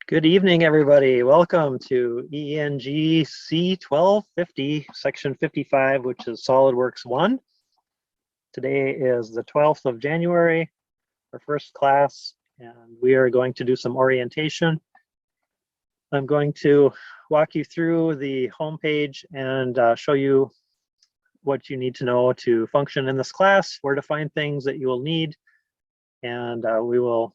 Good evening, everybody. Welcome to ENGC 1250, section 55, which is SolidWorks 1. Today is the 12th of January, our first class, and we are going to do some orientation. I'm going to walk you through the homepage and show you what you need to know to function in this class, where to find things that you will need, and I'll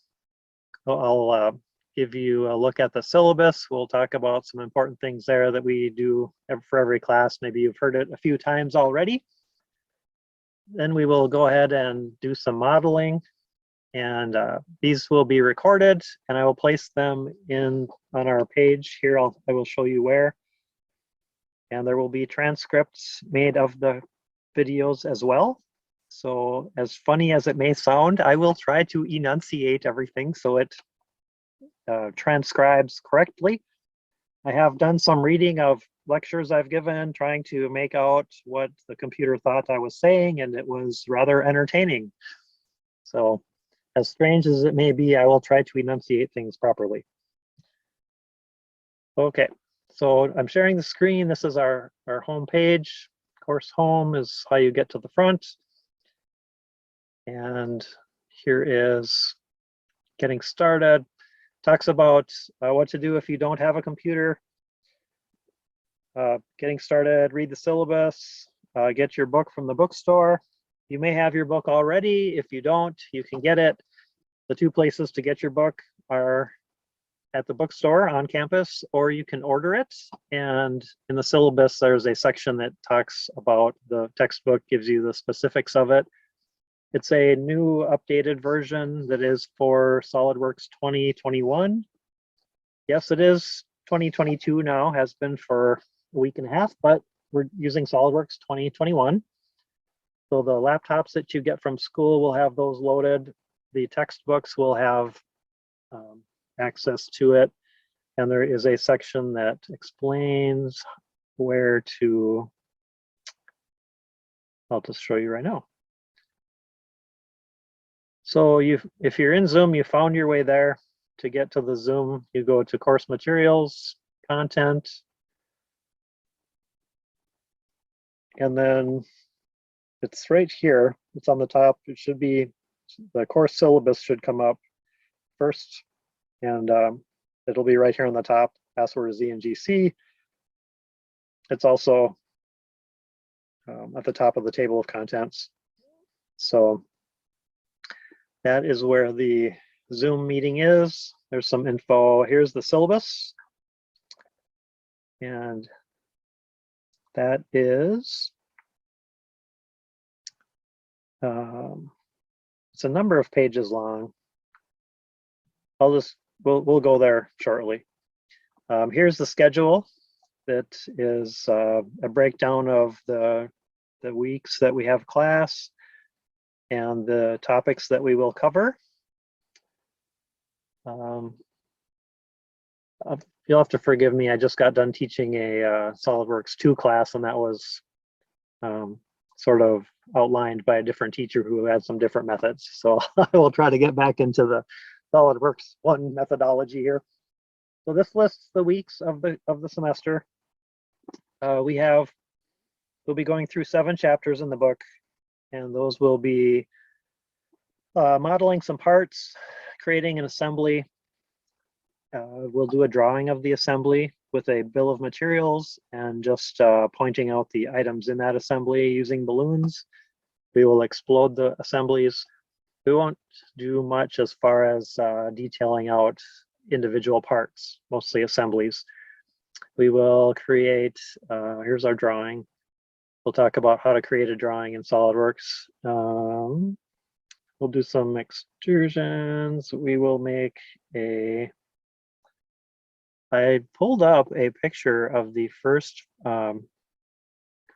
give you a look at the syllabus. We'll talk about some important things there that we do for every class. Maybe you've heard it a few times already. Then we will go ahead and do some modeling, and these will be recorded, and I will place them on our page here. I will show you where, and there will be transcripts made of the videos as well. So as funny as it may sound, I will try to enunciate everything so it transcribes correctly. I have done some reading of lectures I've given, trying to make out what the computer thought I was saying, and it was rather entertaining. So as strange as it may be, I will try to enunciate things properly. Okay, so I'm sharing the screen. This is our home page. Course home is how you get to the front. And here is getting started. Talks about what to do if you don't have a computer. Getting started, read the syllabus, get your book from the bookstore. You may have your book already. If you don't, you can get it. The two places to get your book are at the bookstore on campus, or you can order it. And in the syllabus, there's a section that talks about the textbook, gives you the specifics of it. It's a new updated version that is for SolidWorks 2021. Yes, it is 2022 now, has been for a week and a half, but we're using SolidWorks 2021. So the laptops that you get from school will have those loaded. The textbooks will have access to it. And there is a section that explains where to, I'll just show you right now. So if you're in Zoom, you found your way there. To get to the Zoom, you go to course materials, content, and then it's right here. It's on the top. It should be, the course syllabus should come up first, and it'll be right here on the top. Password is ENGC. It's also at the top of the table of contents. So that is where the Zoom meeting is. There's some info. Here's the syllabus. And that is, it's a number of pages long. We'll go there shortly. Here's the schedule. That is a breakdown of the weeks that we have class and the topics that we will cover. You'll have to forgive me. I just got done teaching a SolidWorks 2 class, and that was sort of outlined by a different teacher who had some different methods. So I will try to get back into the SolidWorks 1 methodology here. So this lists the weeks of the semester. We'll be going through 7 chapters in the book, and those will be modeling some parts, creating an assembly. We'll do a drawing of the assembly with a bill of materials and just pointing out the items in that assembly using balloons. We will explode the assemblies. We won't do much as far as detailing out individual parts, mostly assemblies. We will create, here's our drawing. We'll talk about how to create a drawing in SolidWorks. We'll do some extrusions. We will make I pulled up a picture of the first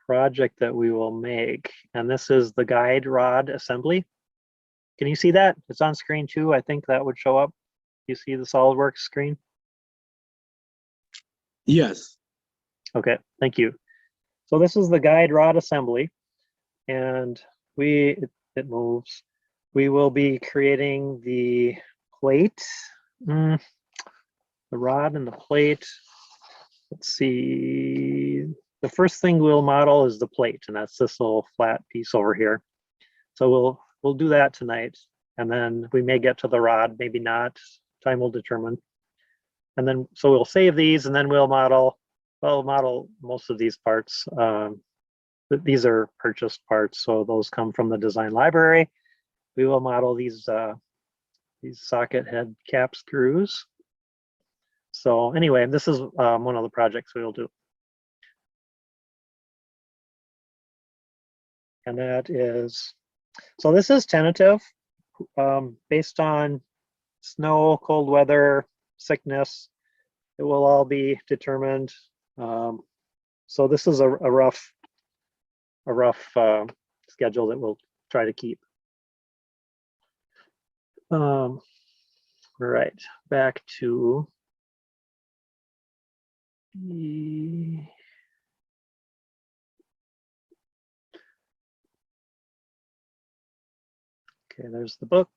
project that we will make, and this is the guide rod assembly. Can you see that? It's on screen too. I think that would show up. You see the SolidWorks screen? Yes. Okay, thank you. So this is the guide rod assembly, and it moves. We will be creating the plate. the rod and the plate. Let's see. The first thing we'll model is the plate, and that's this little flat piece over here. So we'll do that tonight, and then we may get to the rod, maybe not. Time will determine. And then so we'll save these, and then we'll model. Well, model most of these parts. These are purchased parts, so those come from the design library. We will model these socket head cap screws. So anyway, this is one of the projects we will do. And that is, so this is tentative based on snow, cold weather, sickness. It will all be determined. So this is a rough schedule that we'll try to keep. All right, back to the okay, there's the book.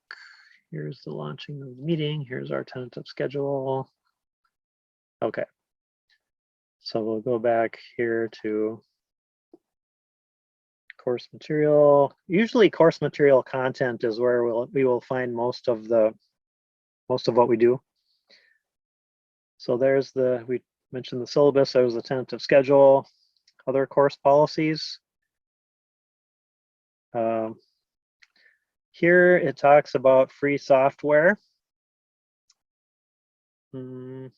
Here's the launching of the meeting. Here's our tentative schedule. Okay. So we'll go back here to course material. Usually course material content is where we will find most of what we do. So there's we mentioned the syllabus, there's the tentative schedule, other course policies. Here it talks about free software. Let's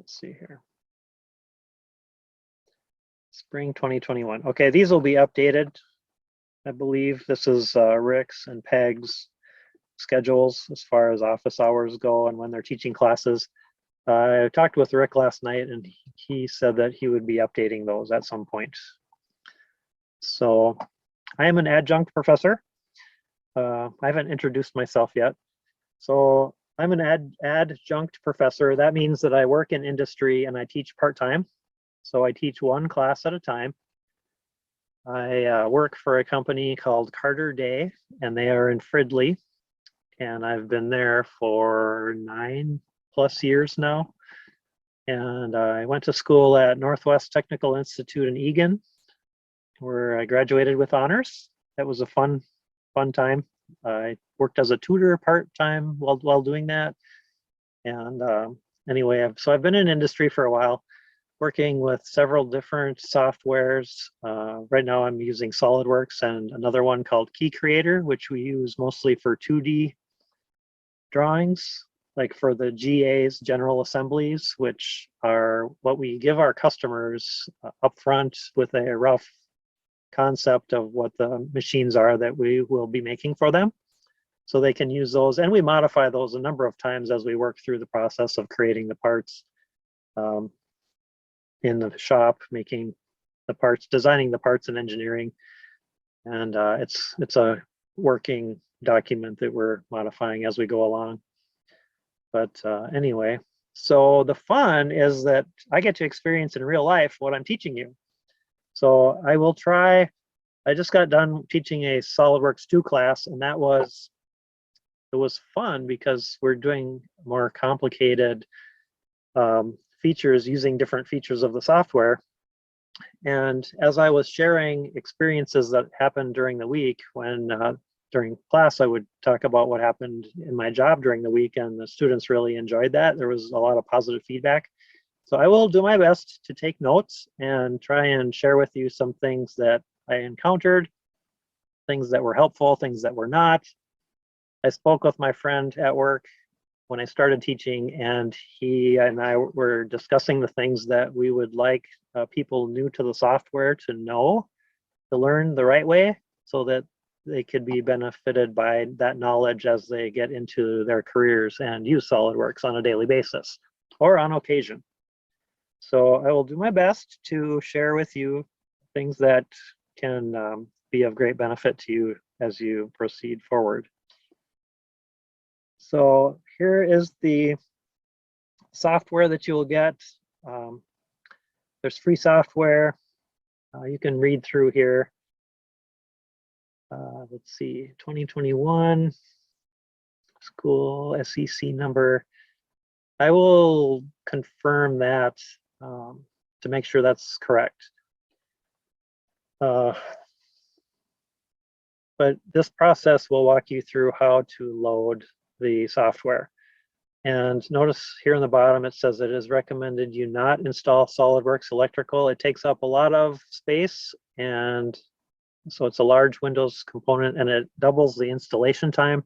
see here. Spring 2021. Okay, these will be updated. I believe this is Rick's and Peg's schedules as far as office hours go and when they're teaching classes. I talked with Rick last night, and he said that he would be updating those at some point. So I am an adjunct professor. I haven't introduced myself yet. So I'm an adjunct professor. That means that I work in industry and I teach part-time. So I teach one class at a time. I work for a company called Carter Day, and they are in Fridley. And I've been there for 9+ years now. And I went to school at Northwest Technical Institute in Eagan, where I graduated with honors. That was a fun time. I worked as a tutor part-time while doing that. And anyway, so I've been in industry for a while, working with several different softwares. Right now I'm using SolidWorks and another one called Key Creator, which we use mostly for 2D drawings, like for the GAs, general assemblies, which are what we give our customers upfront with a rough concept of what the machines are that we will be making for them. So they can use those, and we modify those a number of times as we work through the process of creating the parts in the shop, making the parts, designing the parts and engineering. And it's a working document that we're modifying as we go along. But anyway, so the fun is that I get to experience in real life what I'm teaching you. So I will try. I just got done teaching a SolidWorks 2 class, and it was fun because we're doing more complicated features using different features of the software. And as I was sharing experiences that happened during the week, when during class I would talk about what happened in my job during the week, and the students really enjoyed that. There was a lot of positive feedback. So I will do my best to take notes and try and share with you some things that I encountered, things that were helpful, things that were not. I spoke with my friend at work when I started teaching, and he and I were discussing the things that we would like people new to the software to know, to learn the right way, so that they could be benefited by that knowledge as they get into their careers and use SolidWorks on a daily basis or on occasion. So I will do my best to share with you things that can be of great benefit to you as you proceed forward. So here is the software that you will get. There's free software. You can read through here. Let's see, 2021 school SEC number. I will confirm that to make sure that's correct. But this process will walk you through how to load the software. And notice here in the bottom, it says it is recommended you not install SolidWorks Electrical. It takes up a lot of space, and so it's a large Windows component, and it doubles the installation time.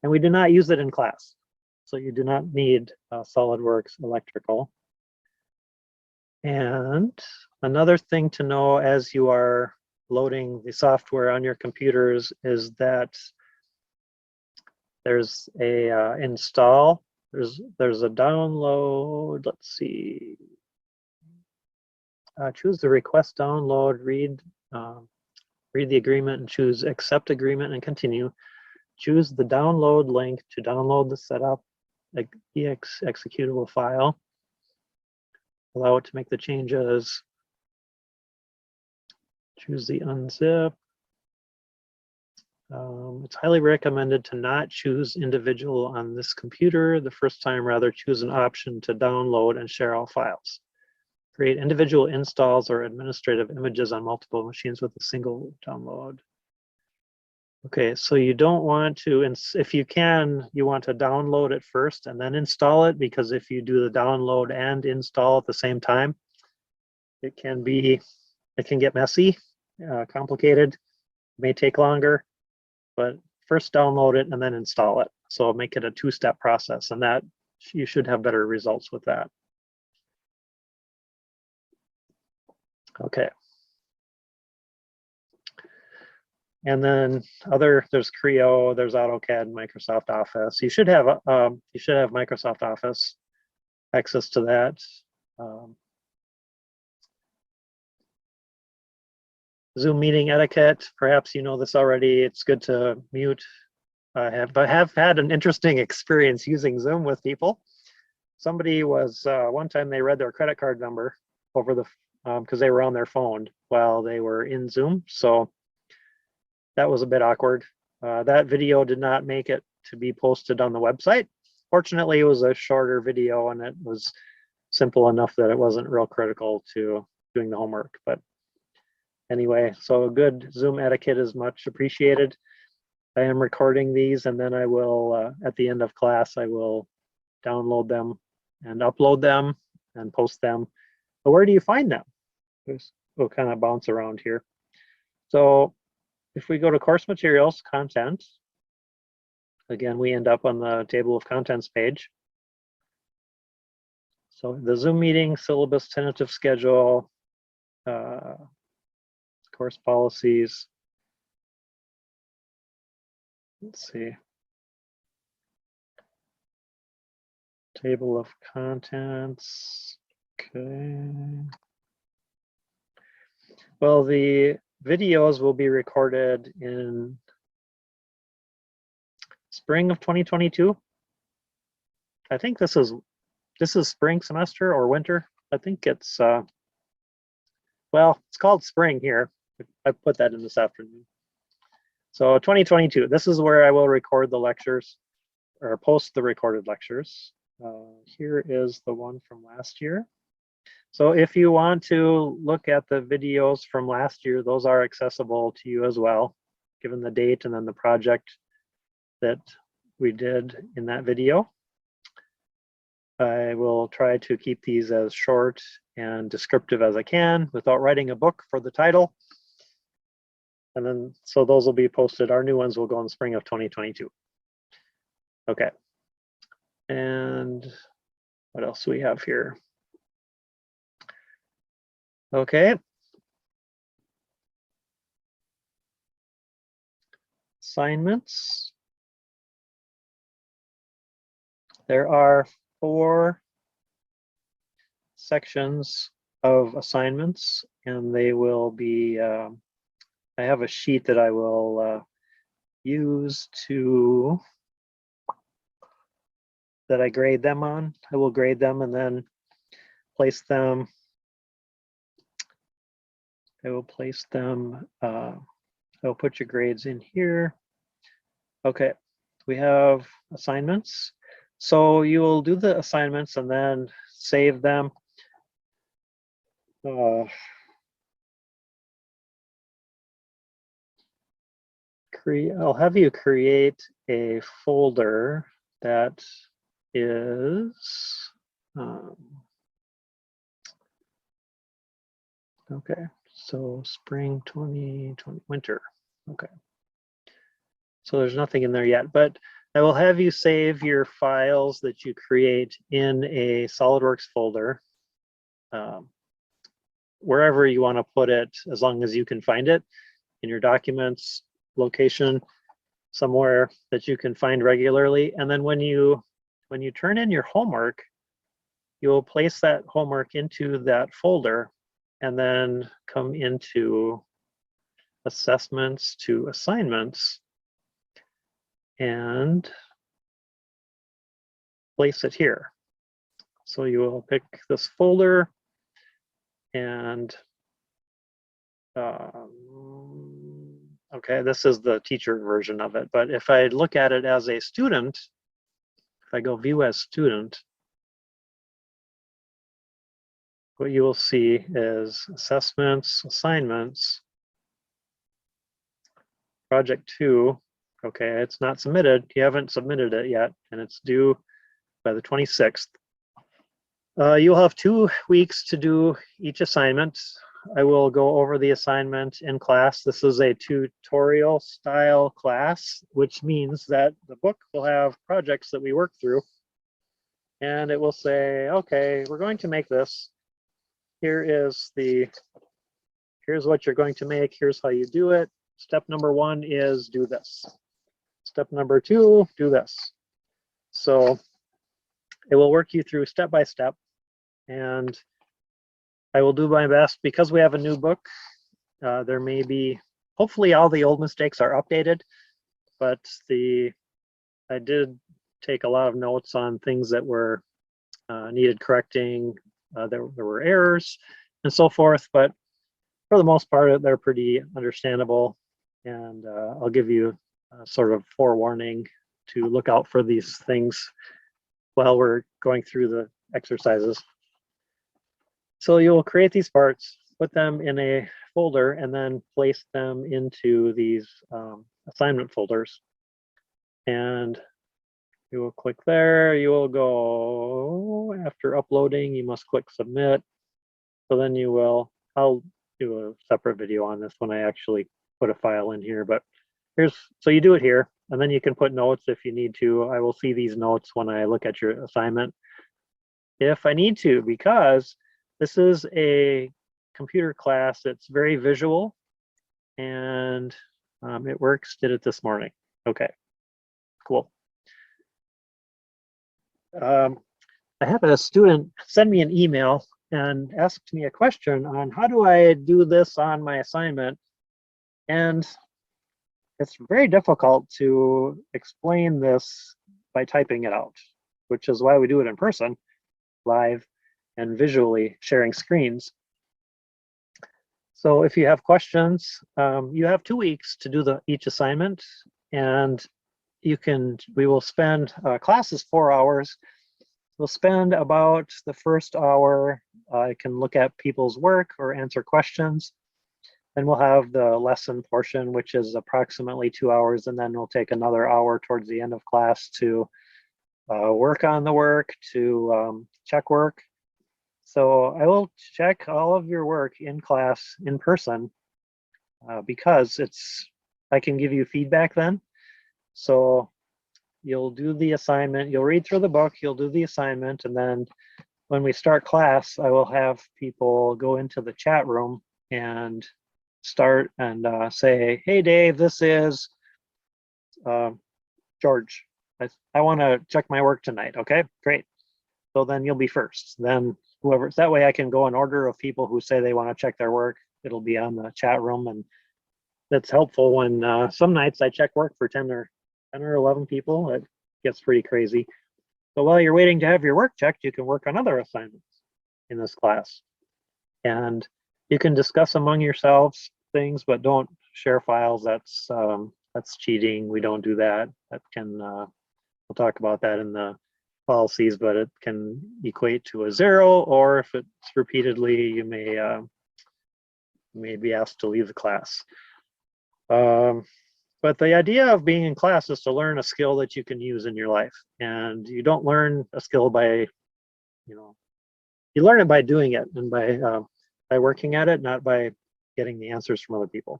And we do not use it in class. So you do not need SolidWorks Electrical. And another thing to know as you are loading the software on your computers is that there's a install, there's a download, let's see. Choose the request download, read the agreement and choose accept agreement and continue. Choose the download link to download the setup executable file. Allow it to make the changes. Choose the unzip. It's highly recommended to not choose individual on this computer the first time, rather choose an option to download and share all files. Create individual installs or administrative images on multiple machines with a single download. Okay, so you don't want to, if you can, you want to download it first and then install it, because if you do the download and install at the same time, it can get messy, complicated, may take longer, but first download it and then install it. So make it a two-step process, and that you should have better results with that. Okay. And then there's Creo, there's AutoCAD, Microsoft Office. You should have Microsoft Office access to that. Zoom meeting etiquette. Perhaps you know this already. It's good to mute. I have had an interesting experience using Zoom with people. Somebody was one time they read their credit card number over the because they were on their phone while they were in Zoom. So that was a bit awkward. That video did not make it to be posted on the website. Fortunately, it was a shorter video and it was simple enough that it wasn't real critical to doing the homework. But anyway, so good Zoom etiquette is much appreciated. I am recording these, and then I will, at the end of class, I will download them and upload them and post them. But where do you find them? We'll kind of bounce around here. So if we go to course materials, content, again, we end up on the table of contents page. So the Zoom meeting, syllabus, tentative schedule, course policies. Let's see. Table of contents. Okay. Well, the videos will be recorded in spring of 2022. I think this is spring semester or winter. I think it's well, it's called spring here. I put that in this afternoon. So 2022, this is where I will record the lectures or post the recorded lectures. Here is the one from last year. So if you want to look at the videos from last year, those are accessible to you as well, given the date and then the project that we did in that video. I will try to keep these as short and descriptive as I can without writing a book for the title. And then, so those will be posted. Our new ones will go in spring of 2022. Okay. And what else do we have here? Okay. Assignments. There are 4 sections of assignments, and they will be, I have a sheet that I will use that I grade them on. I will grade them and then place them. I will place them, I will put your grades in here. Okay, we have assignments. So you will do the assignments and then save them. I'll have you create a folder that is, okay, so spring 2020, winter, okay. So there's nothing in there yet, but I will have you save your files that you create in a SolidWorks folder, wherever you want to put it, as long as you can find it in your documents location, somewhere that you can find regularly. And then when you turn in your homework, you'll place that homework into that folder and then come into assessments to assignments and place it here. So you will pick this folder and okay, this is the teacher version of it. But if I look at it as a student, if I go view as student, what you will see is assessments, assignments, project 2. Okay, it's not submitted. You haven't submitted it yet, and it's due by the 26th. You'll have 2 weeks to do each assignment. I will go over the assignment in class. This is a tutorial style class, which means that the book will have projects that we work through. And it will say, okay, we're going to make this. Here's what you're going to make. Here's how you do it. Step number 1 is do this. Step number 2, do this. So it will work you through step by step. And I will do my best because we have a new book. There may be, hopefully all the old mistakes are updated, but I did take a lot of notes on things that were needed correcting. There were errors and so forth, but for the most part, they're pretty understandable. And I'll give you sort of forewarning to look out for these things while we're going through the exercises. So you'll create these parts, put them in a folder, and then place them into these assignment folders. And you will click there. You will go, after uploading, you must click submit. So then you will, I'll do a separate video on this when I actually put a file in here, but so you do it here, and then you can put notes if you need to. I will see these notes when I look at your assignment if I need to, because this is a computer class that's very visual, and it works. Did it this morning. Okay, cool. I had a student send me an email and asked me a question on how do I do this on my assignment, and it's very difficult to explain this by typing it out, which is why we do it in person, live, and visually sharing screens. So if you have questions, you have 2 weeks to do each assignment, and we will spend, class is 4 hours. We'll spend about the first hour, I can look at people's work or answer questions. Then we'll have the lesson portion, which is approximately 2 hours, and then we'll take another hour towards the end of class to work on the work, to check work. So I will check all of your work in class in person because I can give you feedback then. So you'll do the assignment, you'll read through the book, you'll do the assignment, and then when we start class, I will have people go into the chat room and start and say, hey, Dave, this is George. I want to check my work tonight. Okay, great. So then you'll be first. Then whoever, that way I can go in order of people who say they want to check their work. It'll be on the chat room, and that's helpful when some nights I check work for 10 or 11 people. It gets pretty crazy. So while you're waiting to have your work checked, you can work on other assignments in this class. And you can discuss among yourselves things, but don't share files. That's cheating. We don't do that. That can we'll talk about that in the policies, but it can equate to a 0, or if it's repeatedly, you may be asked to leave the class. But the idea of being in class is to learn a skill that you can use in your life. And you don't learn a skill by, you learn it by doing it and by working at it, not by getting the answers from other people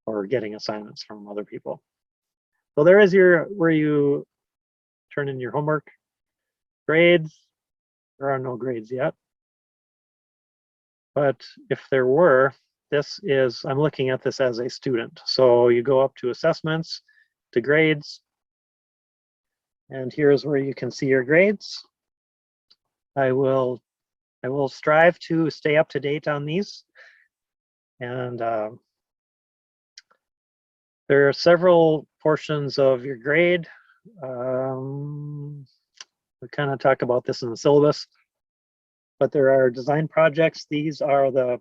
or getting assignments from other people. So there is where you turn in your homework. Grades, there are no grades yet. But if there were, I'm looking at this as a student. So you go up to assessments, to grades, and here's where you can see your grades. I will strive to stay up to date on these. And there are several portions of your grade. We kind of talk about this in the syllabus, but there are design projects. These are the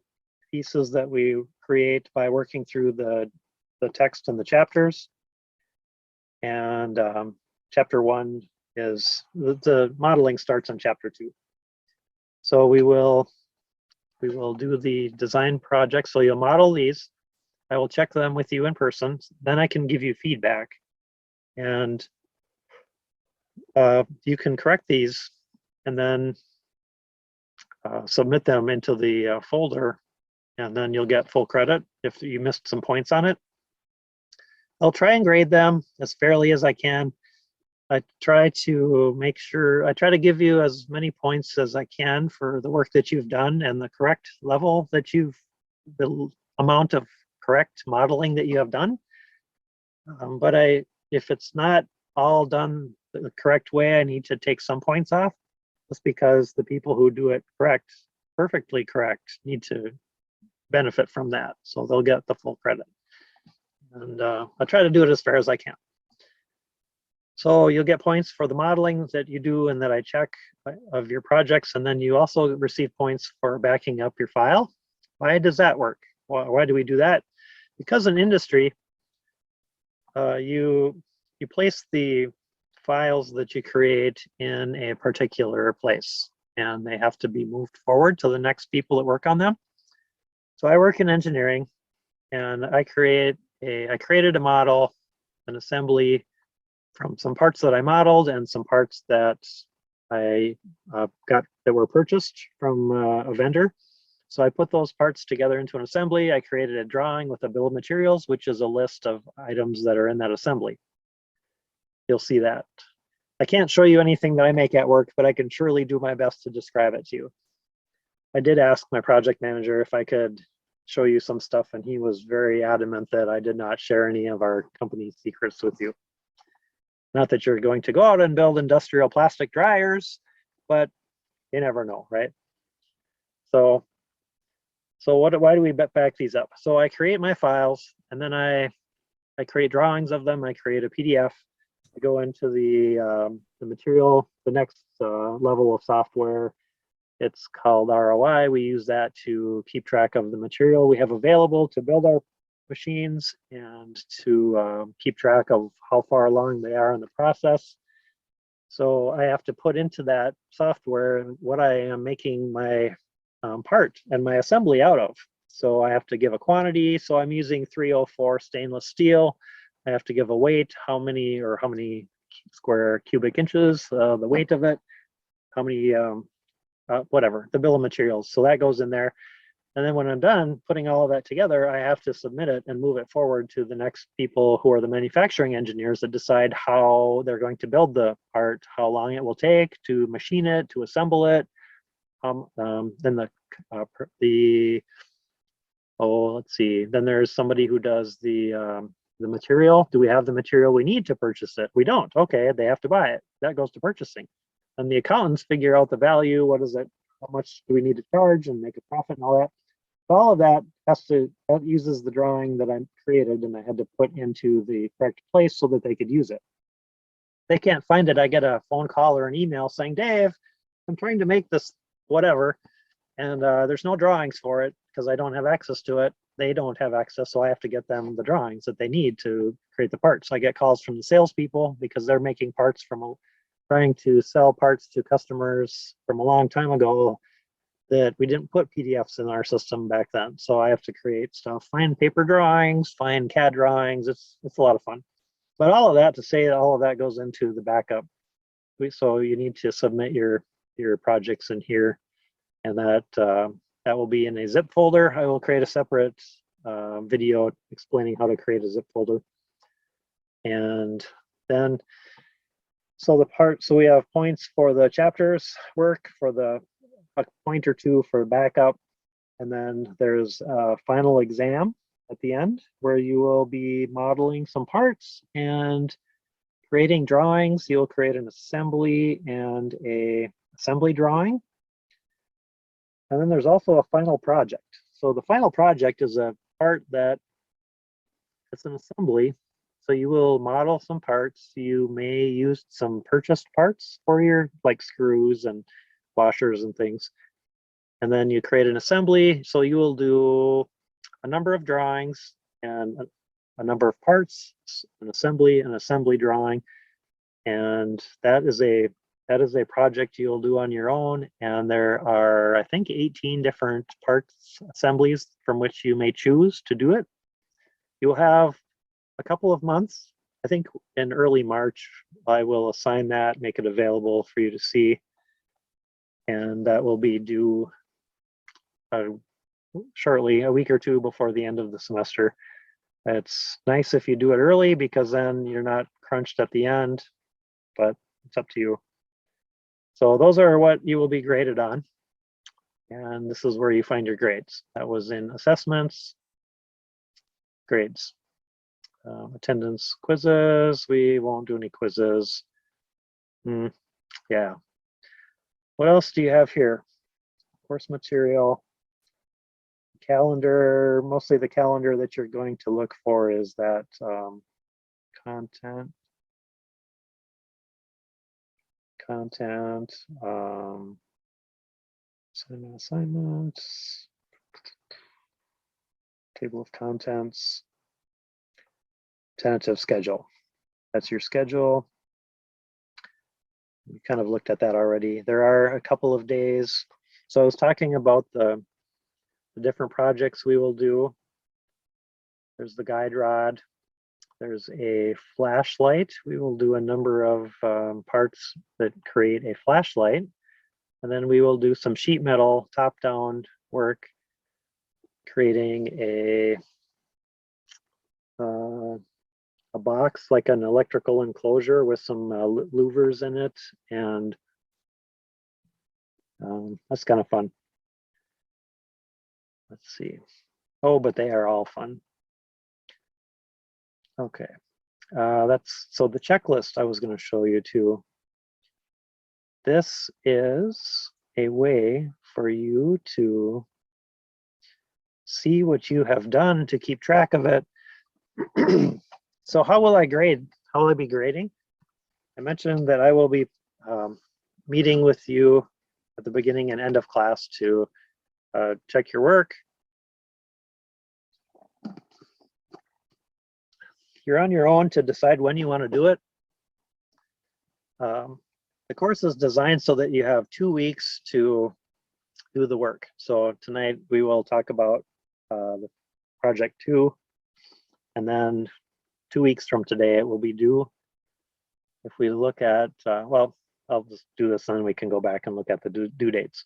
pieces that we create by working through the text and the chapters. And chapter 1 is the modeling starts in chapter 2. So we will do the design project. So you'll model these. I will check them with you in person. Then I can give you feedback, and you can correct these and then submit them into the folder, and then you'll get full credit if you missed some points on it. I'll try and grade them as fairly as I can. I try to give you as many points as I can for the work that you've done and the correct level that the amount of correct modeling that you have done. But if it's not all done the correct way, I need to take some points off, just because the people who do it perfectly correct, need to benefit from that. So they'll get the full credit. And I try to do it as fair as I can. So you'll get points for the modeling that you do and that I check of your projects. And then you also receive points for backing up your file. Why does that work? Why do we do that? Because in industry, you place the files that you create in a particular place, and they have to be moved forward to the next people that work on them. So I work in engineering, and I created a model, an assembly from some parts that I modeled and some parts that I got that were purchased from a vendor. So I put those parts together into an assembly. I created a drawing with a bill of materials, which is a list of items that are in that assembly. You'll see that. I can't show you anything that I make at work, but I can surely do my best to describe it to you. I did ask my project manager if I could show you some stuff, and he was very adamant that I did not share any of our company secrets with you. Not that you're going to go out and build industrial plastic dryers, but you never know, right? So why do we back these up? So I create my files, and then I create drawings of them. I create a PDF. I go into the material, the next level of software. It's called ROI. We use that to keep track of the material we have available to build our machines and to keep track of how far along they are in the process. So I have to put into that software what I am making my part and my assembly out of. So I have to give a quantity. So I'm using 304 stainless steel. I have to give a weight, how many square cubic inches, the weight of it, how many, whatever, the bill of materials. So that goes in there. And then when I'm done putting all of that together, I have to submit it and move it forward to the next people who are the manufacturing engineers that decide how they're going to build the part, how long it will take to machine it, to assemble it. Then let's see. Then there's somebody who does the material. Do we have the material we need to purchase it? We don't. Okay, they have to buy it. That goes to purchasing. And the accountants figure out the value. What is it? How much do we need to charge and make a profit and all that? All of that that uses the drawing that I created and I had to put into the correct place so that they could use it. If they can't find it, I get a phone call or an email saying, Dave, I'm trying to make this whatever, and there's no drawings for it because I don't have access to it. They don't have access, so I have to get them the drawings that they need to create the parts. I get calls from the salespeople because they're making parts from trying to sell parts to customers from a long time ago that we didn't put PDFs in our system back then. So I have to create stuff, find paper drawings, find CAD drawings. It's a lot of fun. But all of that to say that all of that goes into the backup. So you need to submit your projects in here, and that will be in a zip folder. I will create a separate video explaining how to create a zip folder. And then, so we have points for the chapters work, for a point or two for backup, and then there's a final exam at the end where you will be modeling some parts and creating drawings. You'll create an assembly and a assembly drawing. And then there's also a final project. So the final project is a part that it's an assembly. So you will model some parts. You may use some purchased parts for your, like screws and washers and things. And then you create an assembly. So you will do a number of drawings and a number of parts, an assembly drawing. And that is a project you'll do on your own. And there are, I think, 18 different parts assemblies from which you may choose to do it. You'll have a couple of months. I think in early March, I will assign that, make it available for you to see. And that will be due shortly, a week or two before the end of the semester. It's nice if you do it early because then you're not crunched at the end, but it's up to you. So those are what you will be graded on. And this is where you find your grades. That was in assessments, grades. Attendance, quizzes. We won't do any quizzes. Yeah. What else do you have here? Course material, calendar. Mostly the calendar that you're going to look for is that content, assignments, table of contents, tentative schedule. That's your schedule. We kind of looked at that already. There are a couple of days. So I was talking about the different projects we will do. There's the guide rod. There's a flashlight. We will do a number of parts that create a flashlight. And then we will do some sheet metal top-down work, creating a box, like an electrical enclosure with some louvers in it. And that's kind of fun. Let's see. Oh, but they are all fun. Okay. So the checklist I was going to show you too. This is a way for you to see what you have done to keep track of it. So how will I grade? How will I be grading? I mentioned that I will be meeting with you at the beginning and end of class to check your work. You're on your own to decide when you want to do it. The course is designed so that you have 2 weeks to do the work. So tonight we will talk about the project 2, and then 2 weeks from today it will be due. If we look at, well, I'll just do this and then we can go back and look at the due dates.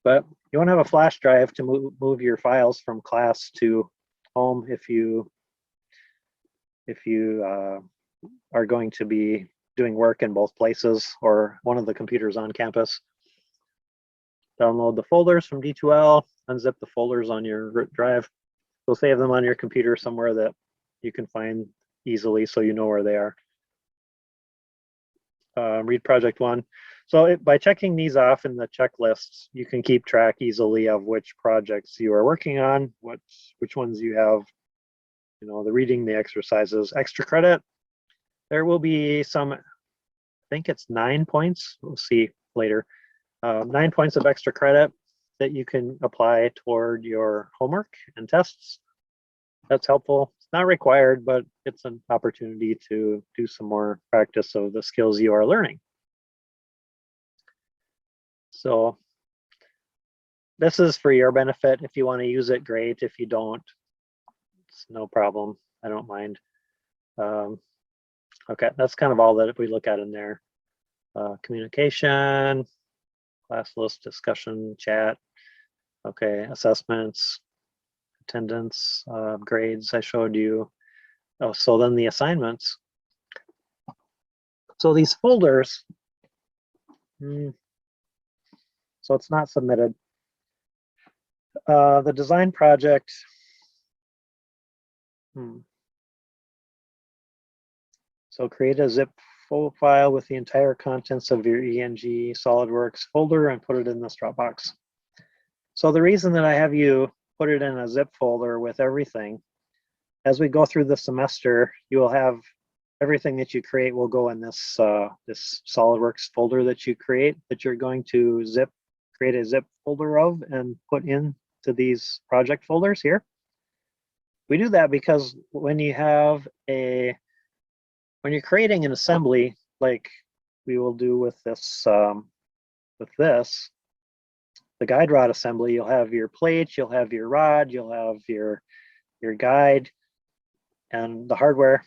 But you want to have a flash drive to move your files from class to home if you are going to be doing work in both places or one of the computers on campus. Download the folders from D2L, unzip the folders on your drive. So save them on your computer somewhere that you can find easily so you know where they are. Read project 1. So by checking these off in the checklists, you can keep track easily of which projects you are working on, which ones you have, you know, the reading, the exercises. Extra credit, there will be some, I think it's 9 points, we'll see later, 9 points of extra credit that you can apply toward your homework and tests. That's helpful. It's not required, but it's an opportunity to do some more practice of the skills you are learning. So this is for your benefit. If you want to use it, great. If you don't, it's no problem. I don't mind. Okay, that's kind of all that we look at in there. Communication, class list, discussion, chat. Okay, assessments, attendance, grades I showed you. Oh, so then the assignments. So these folders, so it's not submitted. The design project, so create a zip file with the entire contents of your ENG SolidWorks folder and put it in this Dropbox. So the reason that I have you put it in a zip folder with everything, as we go through the semester, you will have everything that you create will go in this this SolidWorks folder that you create, that you're going to create a zip folder of and put into these project folders here. We do that because when you're creating an assembly, like we will do with this, the guide rod assembly, you'll have your plate, you'll have your rod, you'll have your guide and the hardware.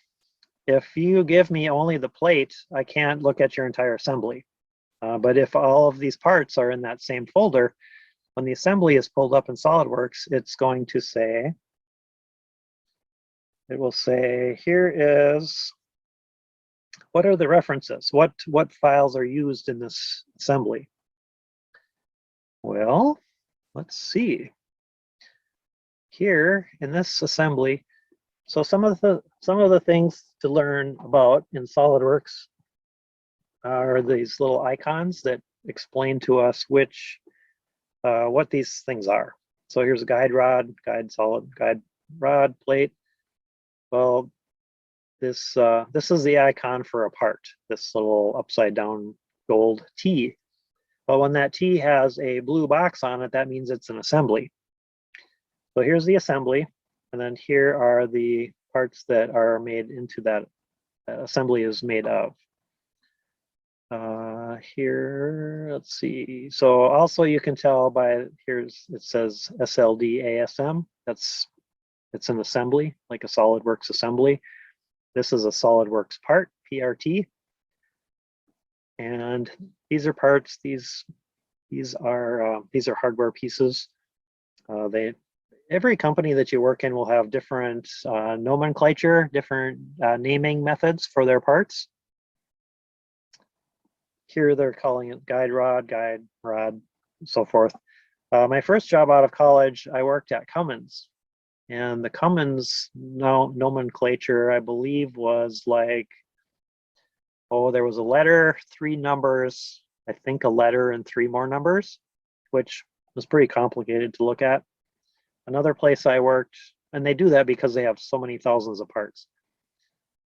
If you give me only the plate, I can't look at your entire assembly. But if all of these parts are in that same folder, when the assembly is pulled up in SolidWorks, it's going to say, it will say, here is, what are the references? What files are used in this assembly? Well, let's see. Here in this assembly, so some of the things to learn about in SolidWorks are these little icons that explain to us what these things are. So here's a guide rod, guide rod, plate. Well, this is the icon for a part, this little upside down gold T. But when that T has a blue box on it, that means it's an assembly. So here's the assembly, and then here are the parts that are made into that assembly is made of. Here, let's see. So also you can tell by it says SLD ASM. It's an assembly, like a SolidWorks assembly. This is a SolidWorks part, PRT. And these are parts. These are hardware pieces. Every company that you work in will have different nomenclature, different naming methods for their parts. Here they're calling it guide rod, and so forth. My first job out of college, I worked at Cummins. And the Cummins nomenclature, I believe, was like, there was a letter, 3 numbers, I think a letter and 3 more numbers, which was pretty complicated to look at. Another place I worked, and they do that because they have so many thousands of parts.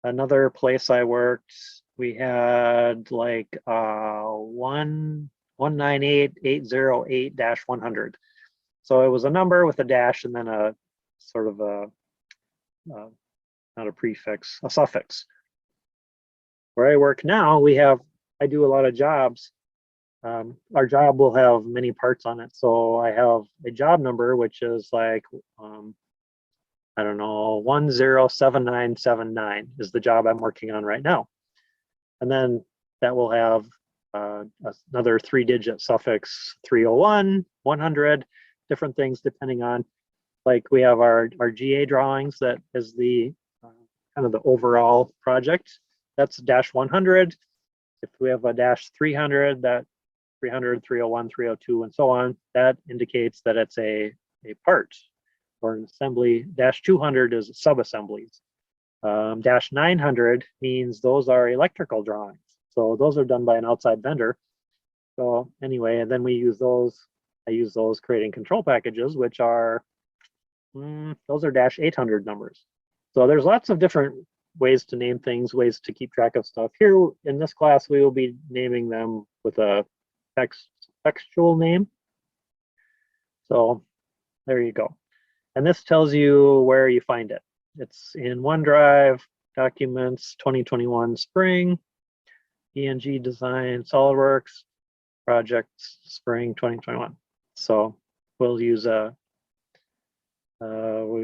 Another place I worked, we had like 198,808-100. So it was a number with a dash and then a sort of not a prefix, a suffix. Where I work now, I do a lot of jobs. Our job will have many parts on it. So I have a job number, which is like, I don't know, 107979 is the job I'm working on right now. And then that will have another 3-digit suffix, 301, 100, different things depending on, like we have our GA drawings, that is the kind of the overall project. That's -100. If we have a -300, that 300, 301, 302, and so on, that indicates that it's a part or an assembly. -200 is sub-assemblies. -900 means those are electrical drawings. So those are done by an outside vendor. So anyway, and then we use those. I use those creating control packages, which are, those are -800 numbers. So there's lots of different ways to name things, ways to keep track of stuff. Here in this class, we will be naming them with a textual name. So there you go. And this tells you where you find it. It's in OneDrive, Documents, 2021 Spring, ENG Design, SolidWorks. project spring 2021. So we'll use we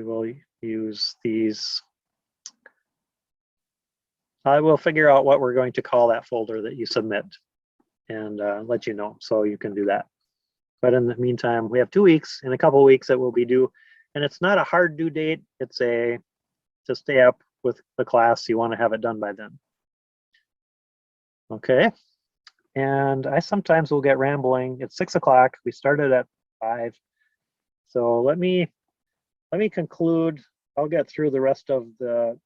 will use these. I will figure out what we're going to call that folder that you submit and let you know, so you can do that. But in the meantime, we have 2 weeks. In a couple of weeks it will be due, and it's not a hard due date. It's to stay up with the class. You want to have it done by then. Okay. And I sometimes will get rambling. It's 6 o'clock. We started at 5. So let me conclude. I'll get through the rest of the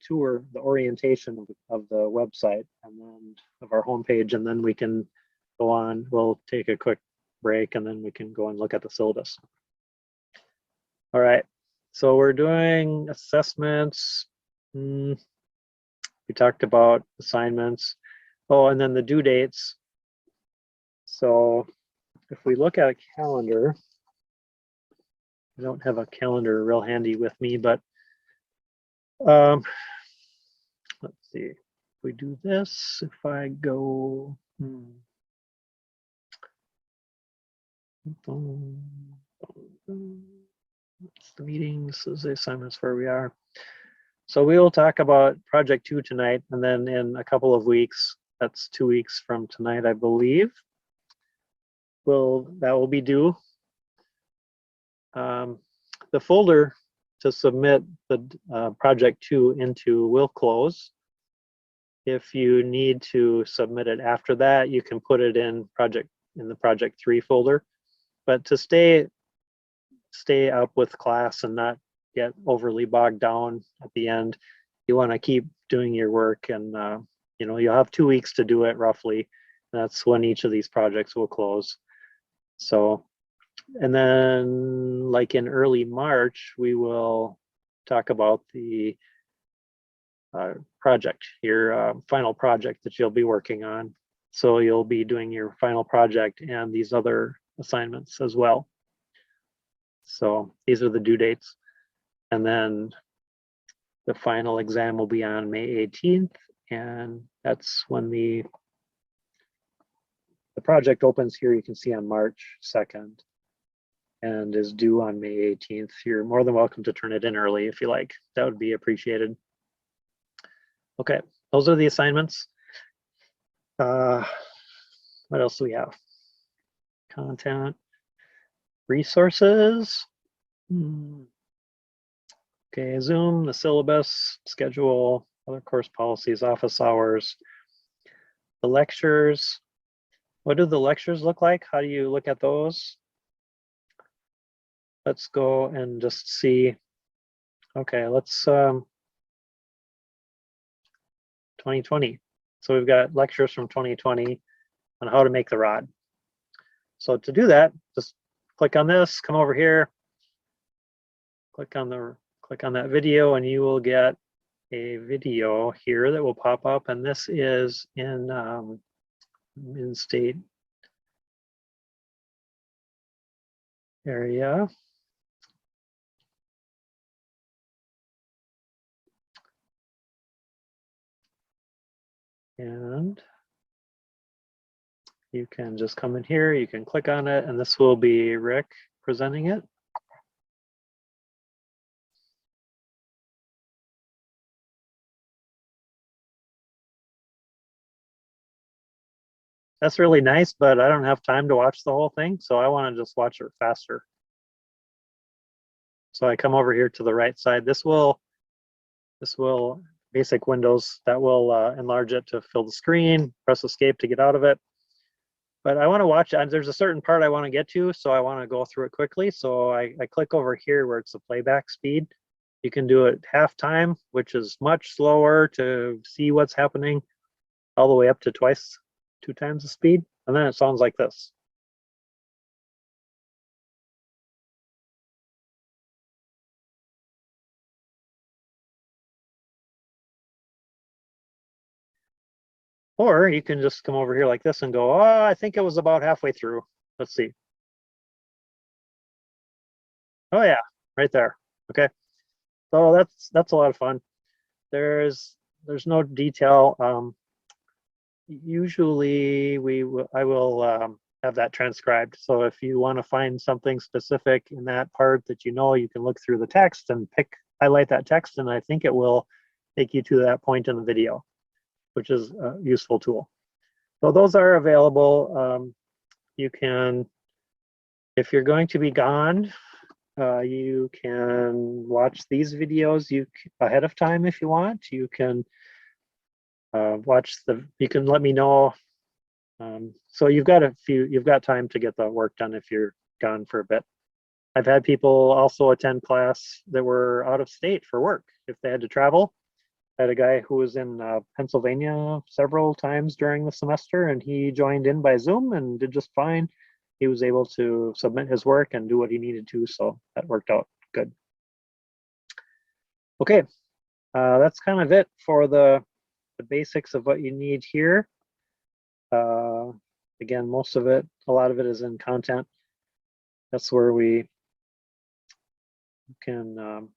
tour, the orientation of the website and then of our homepage, and then we can go on. We'll take a quick break and then we can go and look at the syllabus. All right. So we're doing assessments. We talked about assignments. Oh, and then the due dates. So if we look at a calendar, I don't have a calendar real handy with me, but let's see. If we do this, if I go, it's the meetings, this is the assignments where we are. So we will talk about project 2 tonight, and then in a couple of weeks, that's 2 weeks from tonight, I believe, that will be due. The folder to submit the project 2 into will close. If you need to submit it after that, you can put it in the project 3 folder. But to stay up with class and not get overly bogged down at the end, you want to keep doing your work, and you'll have 2 weeks to do it roughly. That's when each of these projects will close. So, and then like in early March, we will talk about the project, your final project that you'll be working on. So you'll be doing your final project and these other assignments as well. So these are the due dates. And then the final exam will be on May 18th. And that's when the project opens here. You can see on March 2nd and is due on May 18th. You're more than welcome to turn it in early if you like. That would be appreciated. Okay, those are the assignments. What else do we have? Content, resources. Okay, Zoom, the syllabus, schedule, other course policies, office hours, the lectures. What do the lectures look like? How do you look at those? Let's go and just see. Okay, let's 2020. So we've got lectures from 2020 on how to make the rod. So to do that, just click on this, come over here, click on that video, and you will get a video here that will pop up. And this is in state area. And you can just come in here, you can click on it, and this will be Rick presenting it. That's really nice, but I don't have time to watch the whole thing, so I want to just watch it faster. So I come over here to the right side. This will basic Windows, that will enlarge it to fill the screen, press escape to get out of it. But I want to watch, there's a certain part I want to get to, so I want to go through it quickly. So I click over here where it's the playback speed. You can do it half time, which is much slower to see what's happening, all the way up to 2 times the speed. And then it sounds like this. Or you can just come over here like this and go, oh, I think it was about halfway through. Let's see. Oh yeah, right there. Okay. So that's a lot of fun. There's no detail. usually I will have that transcribed. So if you want to find something specific in that part that you know, you can look through the text and highlight that text, and I think it will take you to that point in the video, which is a useful tool. So those are available. You can, if you're going to be gone, you can watch these videos ahead of time if you want. You can you can let me know. So you've got time to get the work done if you're gone for a bit. I've had people also attend class that were out of state for work if they had to travel. I had a guy who was in Pennsylvania several times during the semester, and he joined in by Zoom and did just fine. He was able to submit his work and do what he needed to, so that worked out good. Okay, that's kind of it for the basics of what you need here. Again, a lot of it is in content. That's where we can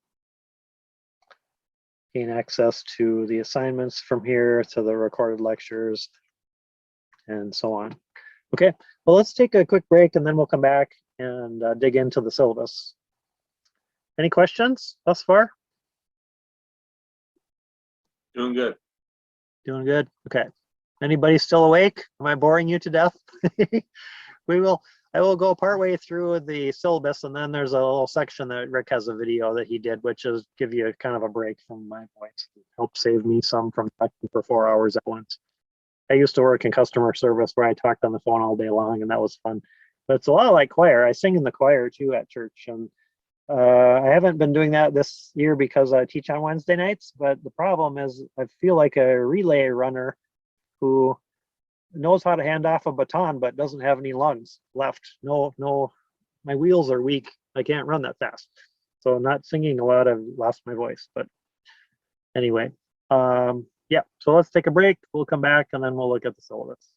gain access to the assignments from here, to the recorded lectures, and so on. Okay, well, let's take a quick break and then we'll come back and dig into the syllabus. Any questions thus far? Doing good. Doing good. Okay. Anybody still awake? Am I boring you to death? I will go partway through the syllabus, and then there's a little section that Rick has a video that he did, which is give you kind of a break from my voice. Help save me some from talking for 4 hours at once. I used to work in customer service where I talked on the phone all day long, and that was fun. But it's a lot like choir. I sing in the choir too at church, and I haven't been doing that this year because I teach on Wednesday nights. But the problem is I feel like a relay runner who knows how to hand off a baton but doesn't have any lungs left. No, my wheels are weak. I can't run that fast. So I'm not singing a lot. I've lost my voice. But anyway, yeah, so let's take a break. We'll come back and then we'll look at the syllabus.